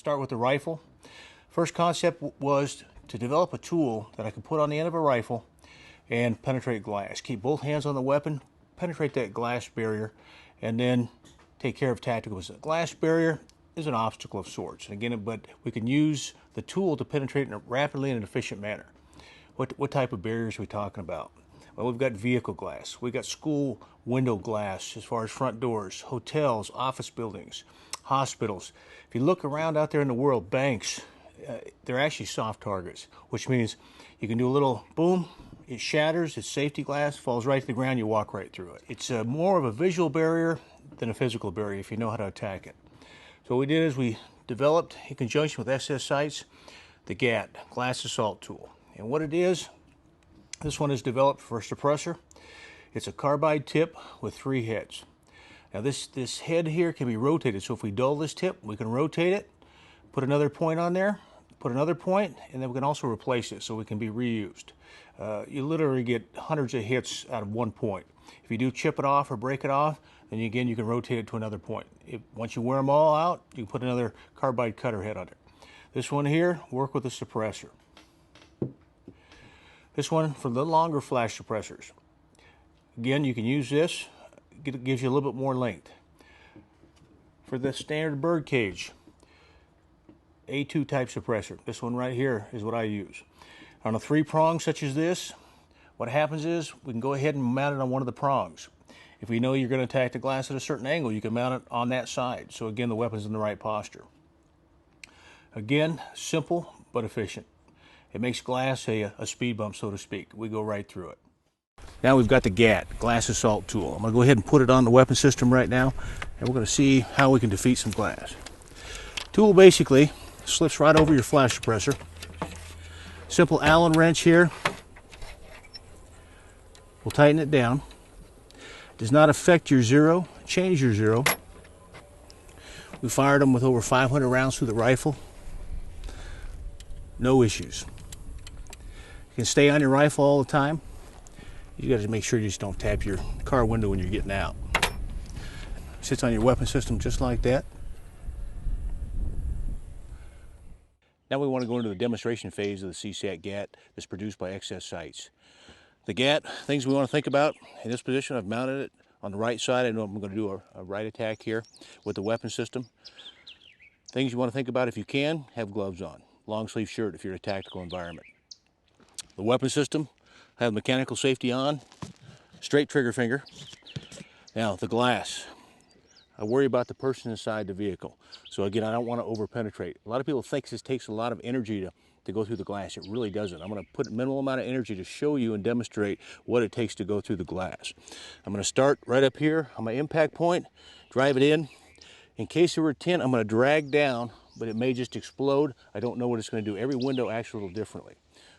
start with the rifle. First concept was to develop a tool that I could put on the end of a rifle and penetrate glass. Keep both hands on the weapon, penetrate that glass barrier, and then take care of tactical business. Glass barrier is an obstacle of sorts. And again, but we can use the tool to penetrate in a rapidly and an efficient manner. What type of barriers are we talking about? Well, we've got vehicle glass. We've got school window glass as far as front doors, hotels, office buildings, hospitals. If you look around out there in the world, banks, they're actually soft targets, which means you can do a little boom, it shatters, it's safety glass, falls right to the ground, you walk right through it. It's more of a visual barrier than a physical barrier if you know how to attack it. So what we did is we developed, in conjunction with SS Sights, the GAT, Glass Assault Tool. And what it is, this one is developed for a suppressor. It's a carbide tip with 3 heads. Now this head here can be rotated, so if we dull this tip, we can rotate it, put another point on there, put another point, and then we can also replace it so it can be reused. You literally get hundreds of hits out of one point. If you do chip it off or break it off, then again you can rotate it to another point. Once you wear them all out, you can put another carbide cutter head on it. This one here, work with a suppressor. This one for the longer flash suppressors. Again, you can use this. It gives you a little bit more length. For the standard bird cage, A2 type suppressor. This one right here is what I use. On a 3-prong such as this, what happens is we can go ahead and mount it on one of the prongs. If we know you're going to attack the glass at a certain angle, you can mount it on that side. So again, the weapon's in the right posture. Again, simple but efficient. It makes glass a speed bump, so to speak. We go right through it. Now we've got the GAT, Glass Assault Tool. I'm going to go ahead and put it on the weapon system right now, and we're going to see how we can defeat some glass. Tool basically slips right over your flash suppressor. Simple Allen wrench here. We'll tighten it down. Does not affect your zero, change your zero. We fired them with over 500 rounds through the rifle. No issues. You can stay on your rifle all the time. You got to make sure you just don't tap your car window when you're getting out. Sits on your weapon system just like that. Now we want to go into the demonstration phase of the CSAT GAT that's produced by SS Sights. The GAT, things we want to think about in this position, I've mounted it on the right side. I know I'm going to do a right attack here with the weapon system. Things you want to think about if you can, have gloves on. Long sleeve shirt if you're in a tactical environment. The weapon system, have mechanical safety on, straight trigger finger. Now the glass, I worry about the person inside the vehicle. So again, I don't want to over penetrate. A lot of people think this takes a lot of energy to go through the glass. It really doesn't. I'm going to put a minimal amount of energy to show you and demonstrate what it takes to go through the glass. I'm going to start right up here on my impact point, drive it in. In case there were a tint, I'm going to drag down, but it may just explode. I don't know what it's going to do. Every window acts a little differently.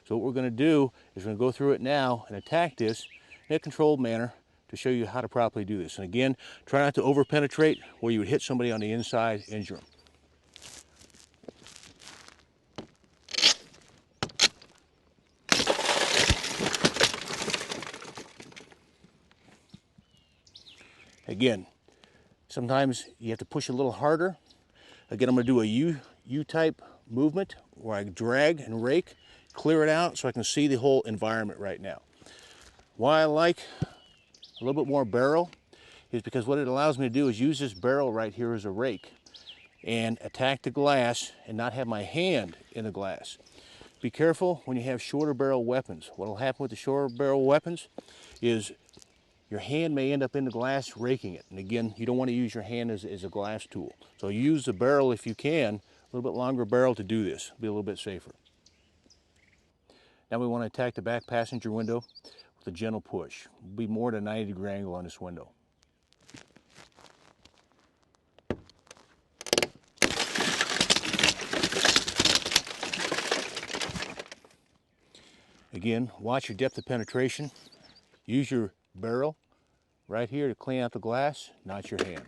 So what we're going to do is we're going to go through it now and attack this in a controlled manner to show you how to properly do this. And again, try not to over penetrate where you would hit somebody on the inside, injure them. Again, sometimes you have to push a little harder. Again, I'm going to do a U-type movement where I drag and rake, clear it out so I can see the whole environment right now. Why I like a little bit more barrel is because what it allows me to do is use this barrel right here as a rake and attack the glass and not have my hand in the glass. Be careful when you have shorter barrel weapons. What will happen with the shorter barrel weapons is your hand may end up in the glass raking it. And again, you don't want to use your hand as a glass tool. So use the barrel if you can, a little bit longer barrel to do this. Be a little bit safer. Now we want to attack the back passenger window with a gentle push. It'll be more than a 90-degree angle on this window. Again, watch your depth of penetration. Use your barrel right here to clean out the glass, not your hand.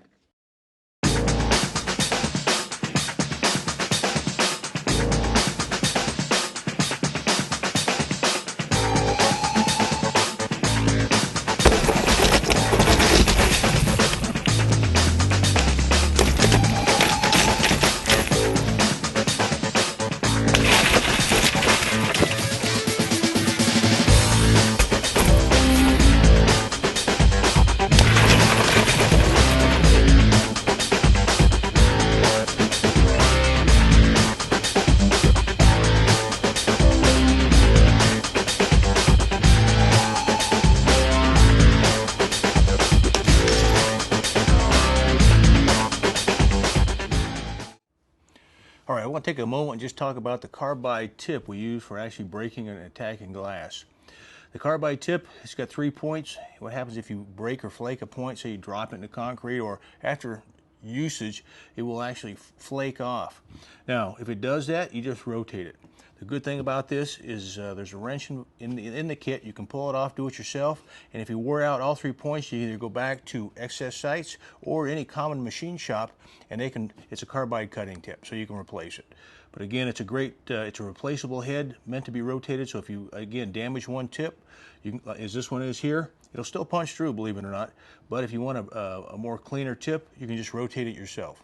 to take a moment and just talk about the carbide tip we use for actually breaking and attacking glass. The carbide tip, it's got 3 points. What happens if you break or flake a point, say you drop it into concrete, or after usage, it will actually flake off. Now, if it does that, you just rotate it. The good thing about this is there's a wrench in the kit. You can pull it off, do it yourself, and if you wear out all 3 points, you either go back to excess sites or any common machine shop, and it's a carbide cutting tip, so you can replace it. But again, it's a replaceable head meant to be rotated, so if you, again, damage one tip, as this one is here, it'll still punch through, believe it or not, but if you want a more cleaner tip, you can just rotate it yourself.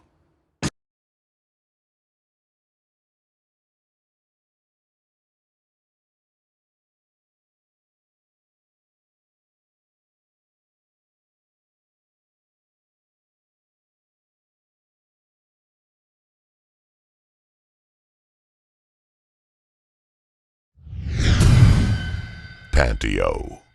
Pantio.